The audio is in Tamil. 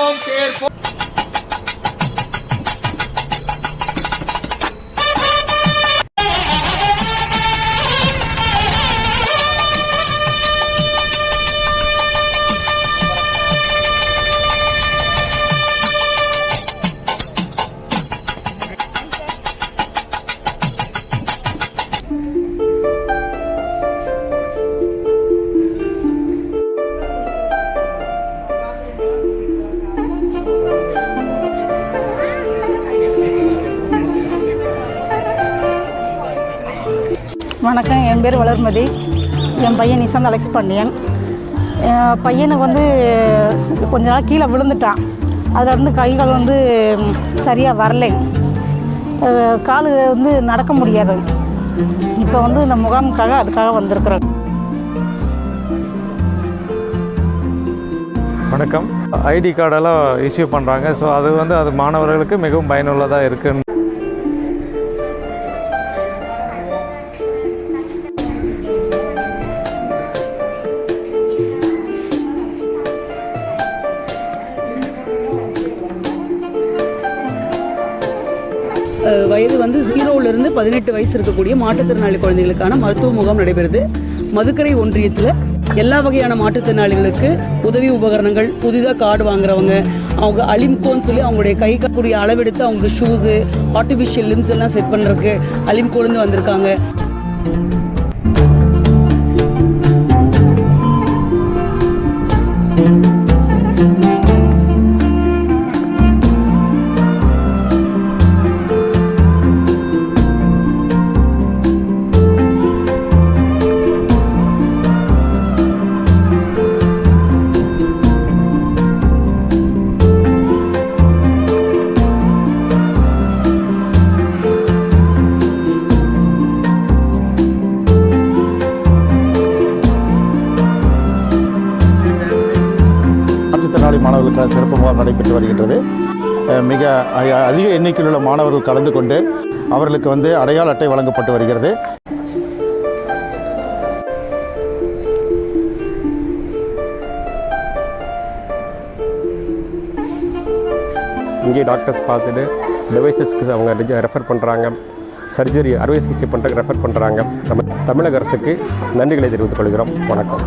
home care for வணக்கம். என் பேர் வளர்மதி. என் பையன் நிசாந்த் அலெக்ஸ் பாண்டியன். பையனுக்கு வந்து கொஞ்ச நாள் கீழே விழுந்துட்டான். அதில் வந்து கைகள் வந்து சரியாக வரலை, கால் வந்து நடக்க முடியாது. இப்போ வந்து இந்த முகாமுக்காக அதுக்காக வந்திருக்கிறோம். வணக்கம். ஐடி கார்டெல்லாம் இஷ்யூ பண்ணுறாங்க. ஸோ அது மாணவர்களுக்கு மிகவும் பயனுள்ளதாக இருக்குன்னு வயது வந்து 0லிருந்து 18 வயசு இருக்கக்கூடிய மாற்றுத்திறனாளி குழந்தைகளுக்கான மருத்துவ முகாம் நடைபெறுது. மதுக்கரை ஒன்றியத்தில் எல்லா வகையான மாற்றுத்திறனாளிகளுக்கு உதவி உபகரணங்கள், புதிதாக கார்டு வாங்குறவங்க, அவங்க அலிம்கோன்னு சொல்லி அவங்களுடைய கைக்குரிய அளவெடுத்து அவங்க ஷூஸு, ஆர்டிஃபிஷியல் லிம்ஸ் எல்லாம் செட் பண்ணுறதுக்கு அலிம்கோலேருந்து வந்திருக்காங்க. மாணவர்களுக்கான சிறப்பு முகாம் நடைபெற்று வருகின்றது. மிக அதிக எண்ணிக்கையில் உள்ள மாணவர்கள் கலந்து கொண்டு அவர்களுக்கு வந்து அடையாள அட்டை வழங்கப்பட்டு வருகிறது. இங்கே டாக்டர்ஸ் பார்த்துட்டு டிவைசஸ்க்கு அவங்க ரெஃபர் பண்ணுறாங்க. சர்ஜரி அறுவை சிகிச்சை பண்ணுறதுக்கு ரெஃபர் பண்ணுறாங்க. நம்ம தமிழக அரசுக்கு நன்றிகளை தெரிவித்துக் கொள்கிறோம். வணக்கம்.